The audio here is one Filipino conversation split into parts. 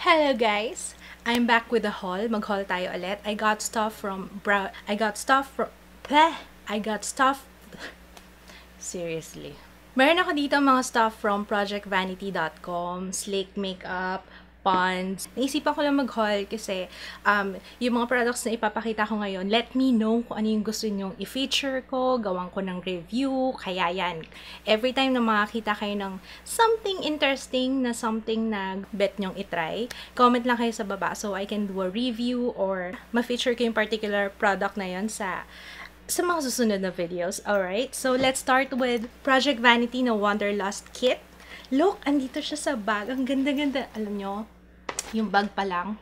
Hello guys! I'm back with a haul. Mag-haul tayo ulit. I got stuff from Seriously. Meron ako dito mga stuff from projectvanity.com, Slake Makeup, Ponds. Naisipan ko lang mag-haul kasi yung mga products na ipapakita ko ngayon, let me know kung ano yung gusto nyong i-feature ko, gawan ko ng review, kaya yan. Every time na makakita kayo ng something interesting na something na bet nyong itry, comment lang kayo sa baba so I can do a review or ma-feature ko yung particular product na yon sa mga susunod na videos. Alright, so let's start with Project Vanity na Wanderlust Kit. Look, andito siya sa bag. Ang ganda-ganda. Alam nyo, yung bag pa lang,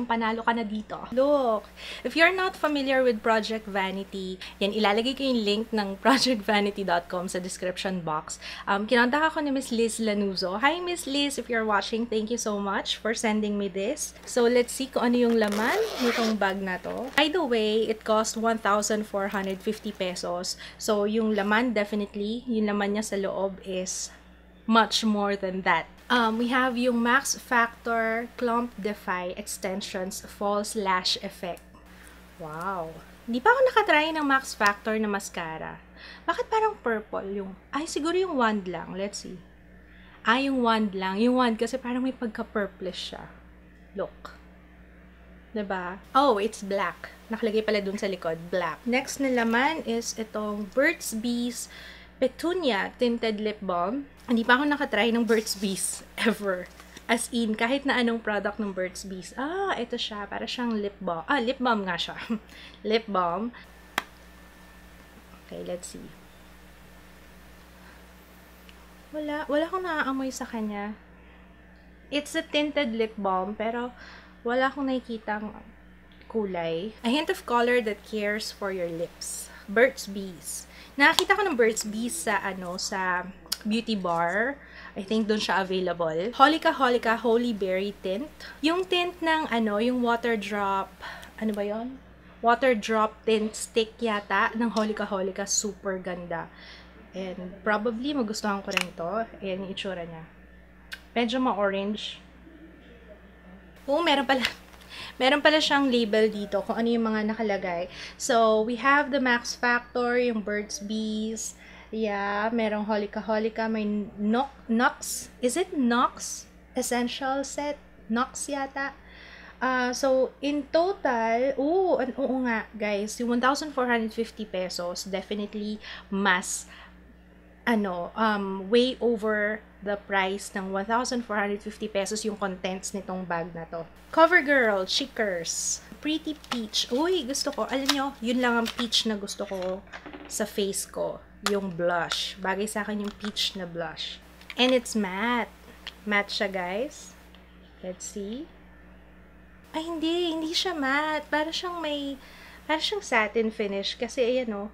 panalo ka na dito. Look, if you're not familiar with Project Vanity, yan, ilalagay ko yung link ng projectvanity.com sa description box. Kinontak ako ni Miss Liz Lanuzo. Hi, Miss Liz, if you're watching, thank you so much for sending me this. So, let's see kung ano yung laman nitong bag na to. By the way, it cost 1,450 pesos. So, yung laman, definitely, yung laman niya sa loob is much more than that. We have yung Max Factor Clump Defy Extensions False Lash Effect. Wow! Hindi pa ako nakatry ng Max Factor na mascara. Bakit parang purple yung... Ay, siguro yung wand lang. Let's see. Yung wand lang. Yung wand kasi parang may pagka-purplish siya. Look. Diba? Oh, it's black. Nakalagay pala dun sa likod. Black. Next na laman is itong Burt's Bees Petunia Tinted Lip Balm. Hindi pa ako nakatry ng Burt's Bees ever. As in, kahit na anong product ng Burt's Bees. Ito siya. Para siyang lip balm. Lip balm nga siya. Lip balm. Okay, let's see. Wala akong naaamoy sa kanya. It's a tinted lip balm, pero wala akong nakikitang kulay. A hint of color that cares for your lips. Burt's Bees. Nakakita ko ng Burt's Bees sa sa beauty bar. I think doon siya available. Holika Holy Berry Tint. Yung tint ng yung water drop, ano ba yon? Water drop tint stick yata ng Holika. Super ganda. And probably magustuhan ko rin ito. Ayan yung itsura niya. Medyo ma-orange. Meron pala siyang label dito kung ano yung mga nakalagay. So, we have the Max Factor, yung Burt's Bees. Yeah, merong Holika, may Nox. Is it Nox? Essential Set? Nox yata. So, in total, oo nga, guys, yung 1,450 pesos, definitely mas, way over the price ng 1,450 pesos yung contents nitong bag na to. CoverGirl Cheekers Pretty Peach. Uy, gusto ko. Alam nyo, yun lang ang peach na gusto ko sa face ko. Yung blush. Bagay sa akin yung peach na blush. And it's matte. Matte siya, guys. Let's see. Ay, hindi siya matte. Para siyang satin finish. Kasi, ayan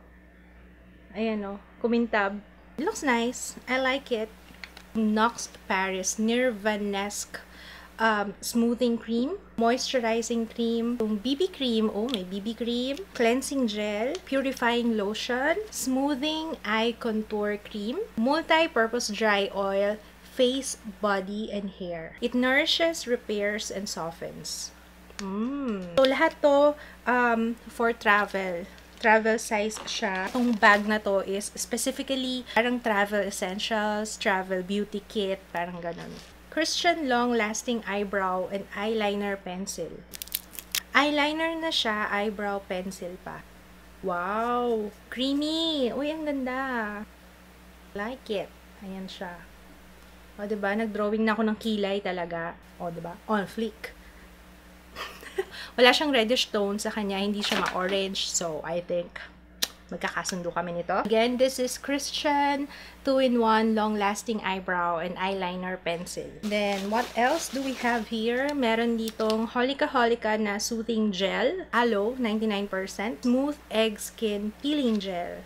o, kumintab. It looks nice. I like it. Nox Paris Nirvanesque smoothing cream, moisturizing cream, yung BB cream, may BB cream, cleansing gel, purifying lotion, smoothing eye contour cream, multi-purpose dry oil, face, body, and hair. It nourishes, repairs, and softens. So, lahat to for travel. Travel size siya. Itong bag na to is specifically parang travel essentials, travel beauty kit, parang ganun. Christian long-lasting eyebrow and eyeliner pencil. Eyeliner na siya, eyebrow pencil pa. Wow! Creamy! Uy, ang ganda! Like it. Ayan siya. O, diba? Nag-drawing na ako ng kilay talaga. O, diba? On fleek. Wala siyang reddish tone sa kanya, hindi siya ma-orange. So, I think magkakasundo kami nito. Again, this is Christian 2-in-1 long-lasting eyebrow and eyeliner pencil. Then, what else do we have here? Meron ditong Holika na soothing gel. Aloe, 99%. Smooth egg skin peeling gel.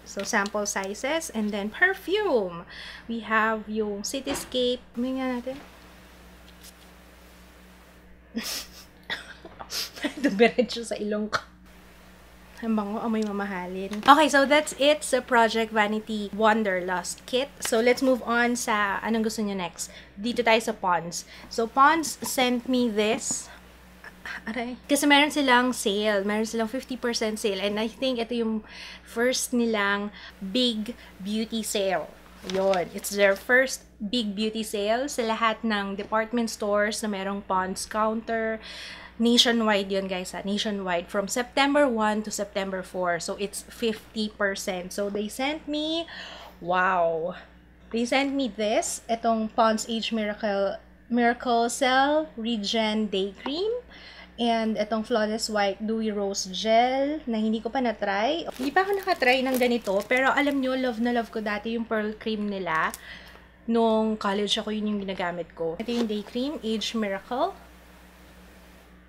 So, sample sizes. And then, perfume. We have yung Cityscape. May nga natin. Dumiretso sa ilong ko. Ang bango, amoy mamahalin. Okay, so that's it sa Project Vanity Wanderlust Kit. So let's move on sa anong gusto niyo next. Dito tayo sa Pond's. So Pond's sent me this. Aray. Kasi meron silang sale. Meron silang 50% sale. And I think ito yung first nilang big beauty sale. Yun. It's their first big beauty sale sa lahat ng department stores na merong Pond's counter. Nationwide yun, guys, ha? Nationwide. From September 1 to September 4. So, it's 50%. So, they sent me, wow. They sent me this. Itong Pond's Age Miracle Cell Regen Day Cream. And itong Flawless White Dewy Rose Gel na hindi ko pa na-try. Hindi pa ako nakatry ng ganito. Pero alam nyo, love na love ko dati yung pearl cream nila. Nung college ako, yun yung ginagamit ko. Ito yung Day Cream, Age Miracle.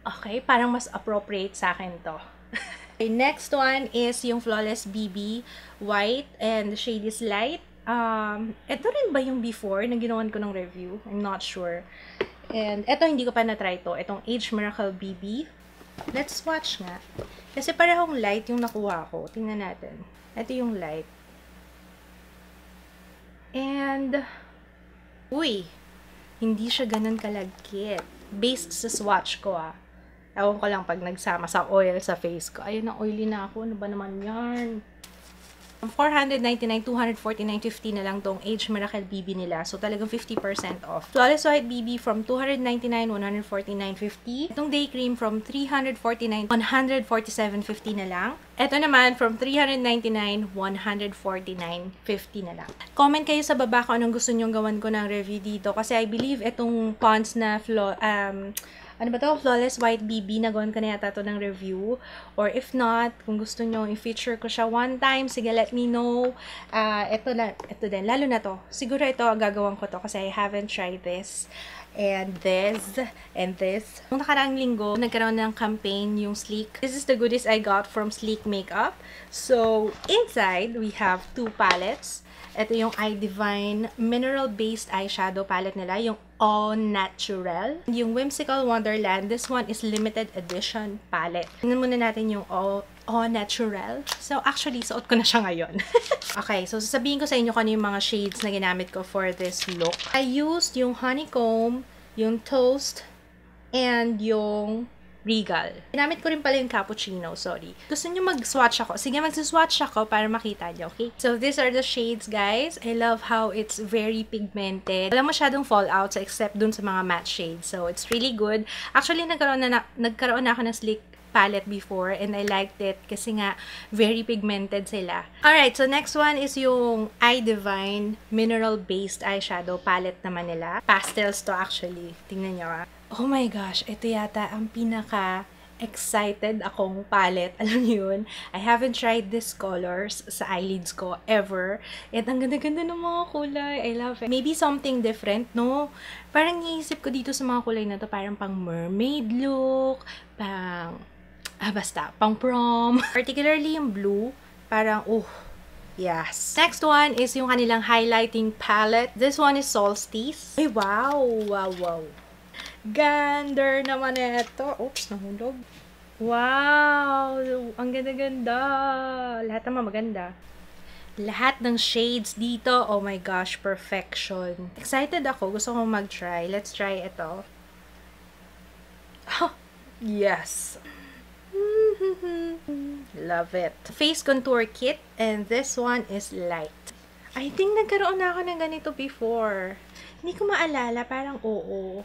Okay, parang mas appropriate sa akin to. Okay, next one is yung Flawless BB White and the shade is light. Ito rin ba yung before na ginawan ko ng review? I'm not sure. And ito hindi ko pa na-try to. Itong Age Miracle BB. Let's swatch nga. Kasi parehong light yung nakuha ko. Tingnan natin. Ito yung light. And, uy, hindi siya ganun kalagkit. Based sa swatch ko, ewan ko lang pag nagsama sa oil sa face ko. Ayun, na oily na ako. Ano ba naman yan? From 499, 249.50 na lang tong Age Miracle BB nila. So, talagang 50% off. Flawless White BB from 299, 149.50. Itong Day Cream from 349, 147.50 na lang. Ito naman, from 399, 149.50 na lang. Comment kayo sa baba kung anong gusto nyong gawan ko ng review dito. Kasi I believe itong Pond's na ano ba to? Flawless White BB. Nagawan ko na yata to ng review. Or if not, kung gusto nyo i-feature ko siya one time, sige, let me know. Ito din. Lalo na to. Siguro ito, gagawin ko to kasi I haven't tried this. And this. Nung nakaraang linggo, nagkaroon ng campaign yung Sleek. This is the goodies I got from Sleek Makeup. So, inside, we have 2 palettes. Ito yung iDivine Mineral-Based Eyeshadow palette nila, yung All Natural. Yung Whimsical Wonderland, this one is limited edition palette. Tingnan muna natin yung All Natural. So, actually, suot ko na siya ngayon. Okay, so sasabihin ko sa inyo kung ano yung mga shades na ginamit ko for this look. I used yung Honeycomb, yung Toast, and yung Regal. Ginamit ko rin pala yung Cappuccino, sorry. Gusto nyo mag-swatch ako? Sige, mag-swatch ako para makita nyo, okay? So, these are the shades, guys. I love how it's very pigmented. Walang masyadong fallouts except dun sa mga matte shades. So, it's really good. Actually, nagkaroon na ako ng Sleek palette before and I liked it kasi nga very pigmented sila. Alright, so next one is yung iDivine Mineral-Based Eyeshadow palette naman nila. Pastels to actually. Tingnan nyo. Oh my gosh, ito yata ang pinaka-excited akong palette. Alam niyo yun? I haven't tried these colors sa eyelids ko ever. At ang ganda-ganda ng mga kulay. I love it. Maybe something different, no? Parang iisip ko dito sa mga kulay na to, parang pang mermaid look, basta, pang prom. Particularly yung blue, parang, yes. Next one is yung kanilang highlighting palette. This one is Solstice. Ay, wow! Wow! Gander naman ito. Oops, nahulog. Wow! Ang ganda-ganda. Lahat naman maganda. Lahat ng shades dito, oh my gosh, perfection. Excited ako. Gusto kong mag-try. Let's try ito. Oh, yes! Love it. Face contour kit, and this one is light. I think nagkaroon na ako ng ganito before. Hindi ko maalala, parang oo.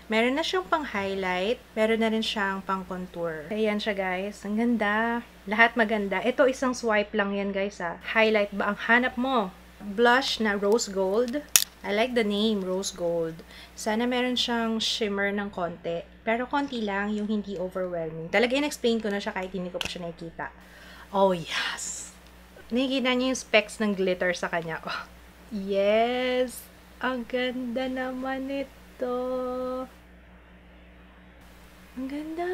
Meron na siyang pang-highlight, meron na rin siyang pang-contour. Ayan siya, guys. Ang ganda. Lahat maganda. Ito, isang swipe lang yan, guys, Highlight ba ang hanap mo? Blush na rose gold. I like the name, rose gold. Sana meron siyang shimmer ng konti. Pero konti lang, yung hindi overwhelming. Talaga in-explain ko na siya kahit hindi ko pa siya nakikita. Oh, yes! Nakikita niyo yung specks ng glitter sa kanya. Oh, yes! Ang ganda naman ito. Ang ganda!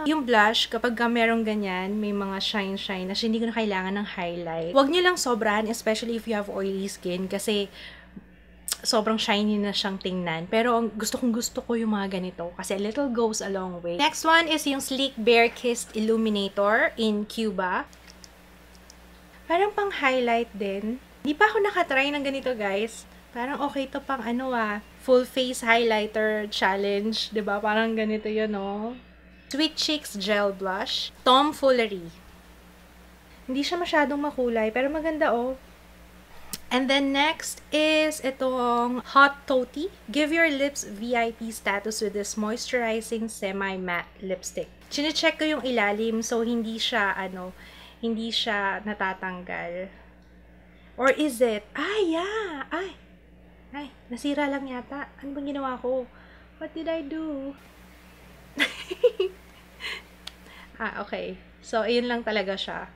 Yung blush, kapag merong ganyan, may mga shine-shine na hindi ko na kailangan ng highlight. Huwag nyo lang sobrahan, especially if you have oily skin, kasi sobrang shiny na siyang tingnan. Pero gusto ko yung mga ganito kasi a little goes a long way. Next one is yung Sleek Bare Kissed Illuminator in Cuba. Parang pang highlight din. Hindi pa ako nakatry ng ganito, guys. Parang okay to pang full face highlighter challenge. 'Di ba? Parang ganito yun, no? Sweet Cheeks Gel Blush. Tomfoolery. Hindi siya masyadong makulay, pero maganda, oh. And then next is itong Hot Toti. Give your lips VIP status with this moisturizing semi-matte lipstick. Chine-check ko yung ilalim so hindi siya natatanggal. Or is it? Yeah. Ay, nasira lang yata. Ano bang ginawa ko? What did I do? Okay. So, ayun lang talaga siya.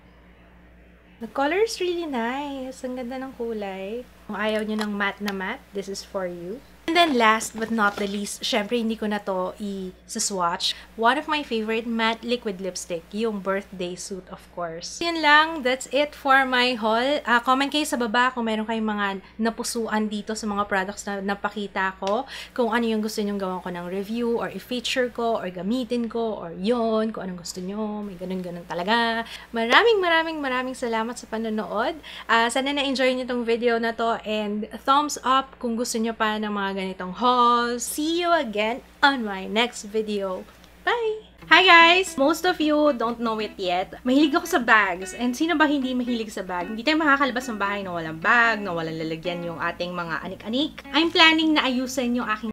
The color is really nice. Ang ganda ng kulay. Kung ayaw nyo ng matte na matte, this is for you. And then last but not the least, syempre hindi ko na to i-swatch. One of my favorite matte liquid lipstick, yung Birthday Suit, of course. Yun lang, that's it for my haul. Comment kayo sa baba kung meron kayong mga napusuan dito sa mga products na napakita ko. Kung ano yung gusto nyong gawan ko ng review, or i-feature ko, or gamitin ko, or yun, kung anong gusto nyo. May ganun-ganun talaga. Maraming salamat sa panonood. Sana na-enjoy nyo tong video na to, and thumbs up kung gusto nyo pa ng mga ganitong hauls. See you again on my next video. Bye! Hi guys! Most of you don't know it yet. Mahilig ako sa bags. And sino ba hindi mahilig sa bag? Hindi tayo makakalabas ng bahay na walang bag, na walang lalagyan yung ating mga anik-anik. I'm planning na ayusin yung aking